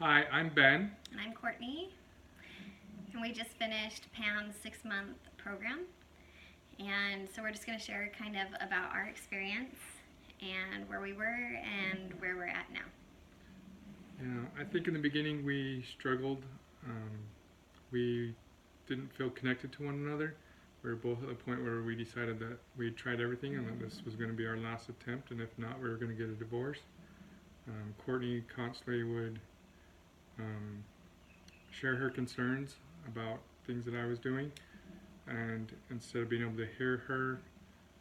Hi, I'm Ben. And I'm Courtney. And we just finished Pam's 6-month program. And so we're just going to share kind of about our experience and where we were and where we're at now. I think in the beginning we struggled. Um, we didn't feel connected to one another. We were both at a point where we decided that we had tried everything and that this was going to be our last attempt, and if not, we were going to get a divorce. Courtney constantly would um, share her concerns about things that I was doing, and instead of being able to hear her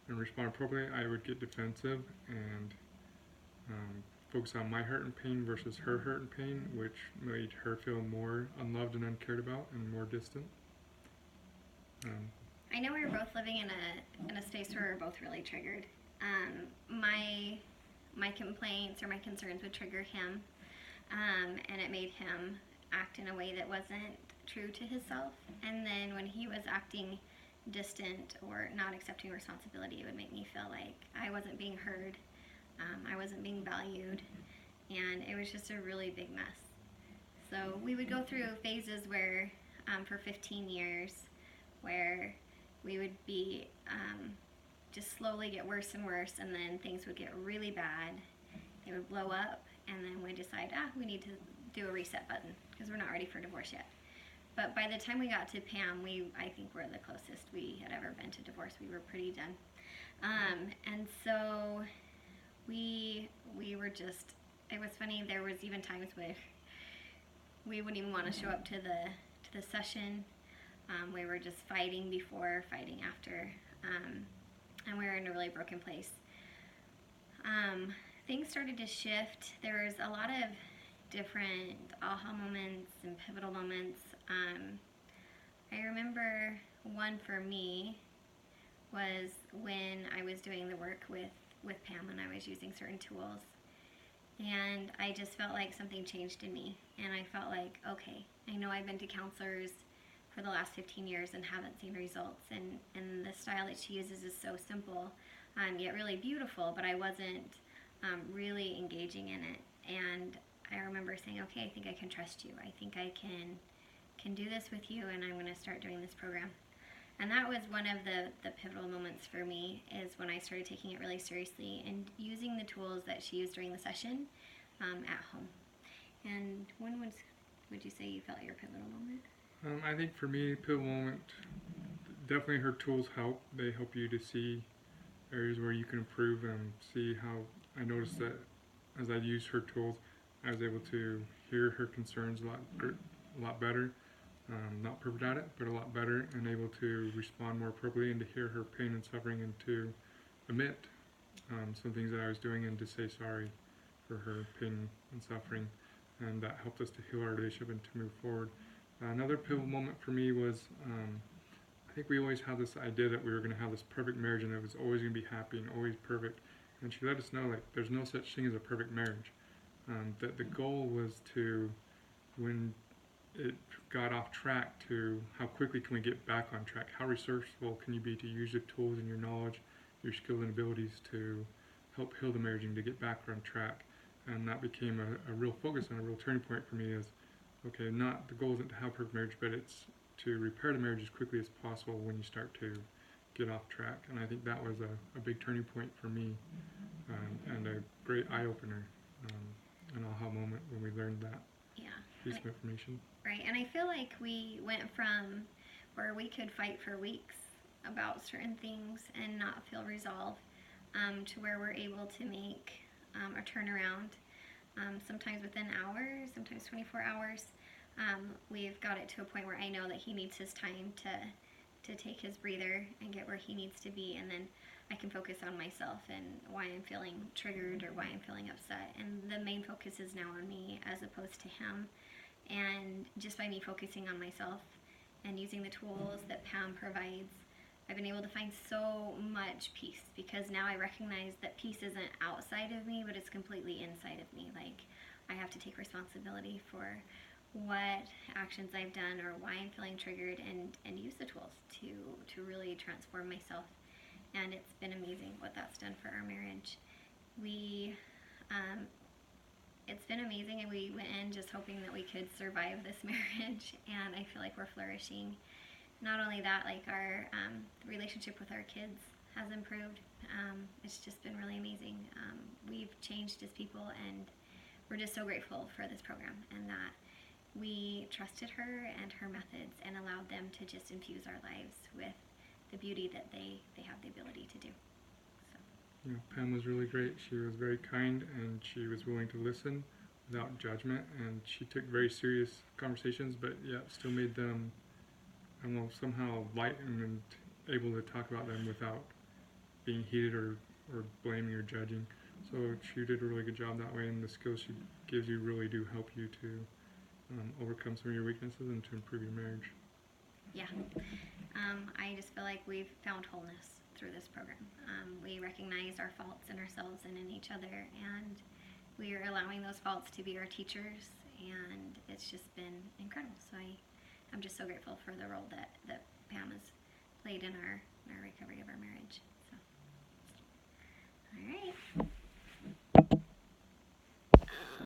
and respond appropriately, I would get defensive and um, focus on my hurt and pain versus her hurt and pain, which made her feel more unloved and uncared about and more distant. I know we were both living in a space where we were both really triggered. My complaints or my concerns would trigger him, and it made him act in a way that wasn't true to himself. And then when he was acting distant or not accepting responsibility, it would make me feel like I wasn't being heard, I wasn't being valued, and it was just a really big mess. So we would go through phases where, for 15 years, where we would be just slowly get worse and worse, and then things would get really bad. They would blow up, and then we decide, we need to do a reset button because we're not ready for divorce yet. But by the time we got to Pam, I think we're the closest we had ever been to divorce. We were pretty done. And so we were just, it was funny, there was even times where we wouldn't even want to show up to the session. We were just fighting before, fighting after, and we were in a really broken place. Things started to shift. There was a lot of different aha moments and pivotal moments. I remember one for me was when I was doing the work with Pam and I was using certain tools. And I just felt like something changed in me. And I felt like, okay, I know I've been to counselors for the last 15 years and haven't seen results. And the style that she uses is so simple, yet really beautiful, but I wasn't really engaging in it. And I remember saying, okay, I think I can trust you. I think I can do this with you, and I'm going to start doing this program. And that was one of the pivotal moments for me, is when I started taking it really seriously and using the tools that she used during the session at home. And when would you say you felt your pivotal moment? I think for me, pivotal moment, definitely her tools help. They help you to see areas where you can improve and see how I noticed that as I used her tools, I was able to hear her concerns a lot better. Not perfect at it, but a lot better, and able to respond more appropriately and to hear her pain and suffering and to admit some things that I was doing and to say sorry for her pain and suffering. And that helped us to heal our relationship and to move forward. Another pivotal moment for me was I think we always had this idea that we were going to have this perfect marriage and it was always going to be happy and always perfect. And she let us know, like, there's no such thing as a perfect marriage. That the goal was to, when it got off track, to how quickly can we get back on track? How resourceful can you be to use your tools and your knowledge, your skills and abilities to help heal the marriage and to get back on track? And that became a real focus and a real turning point for me. Is okay, not the goal isn't to have a perfect marriage, but it's to repair the marriage as quickly as possible when you start to get off track. And I think that was a big turning point for me, and a great eye-opener, an aha moment when we learned that piece of information. Right, and I feel like we went from where we could fight for weeks about certain things and not feel resolve, to where we're able to make a turnaround, sometimes within hours, sometimes 24 hours. We've got it to a point where I know that he needs his time to take his breather and get where he needs to be, and then I can focus on myself and why I'm feeling triggered or why I'm feeling upset. And the main focus is now on me as opposed to him. And just by me focusing on myself and using the tools that Pam provides, I've been able to find so much peace, because now I recognize that peace isn't outside of me, but it's completely inside of me. Like, I have to take responsibility for what actions I've done or why I'm feeling triggered, and use the tools to really transform myself. And it's been amazing what that's done for our marriage. We it's been amazing, and we went in just hoping that we could survive this marriage, and I feel like we're flourishing. Not only that, like our relationship with our kids has improved. It's just been really amazing. We've changed as people, and we're just so grateful for this program, and that we trusted her and her methods and allowed them to just infuse our lives with the beauty that they have the ability to do. So. You know, Pam was really great. She was very kind, and she was willing to listen without judgment, and she took very serious conversations, but yet still made them, I don't know, somehow light and able to talk about them without being heated or blaming or judging. So she did a really good job that way, and the skills she gives you really do help you to overcome some of your weaknesses and to improve your marriage. Yeah. I just feel like we've found wholeness through this program. We recognize our faults in ourselves and in each other, and we are allowing those faults to be our teachers, and it's just been incredible. So I'm just so grateful for the role that Pam has played in our recovery of our marriage. So.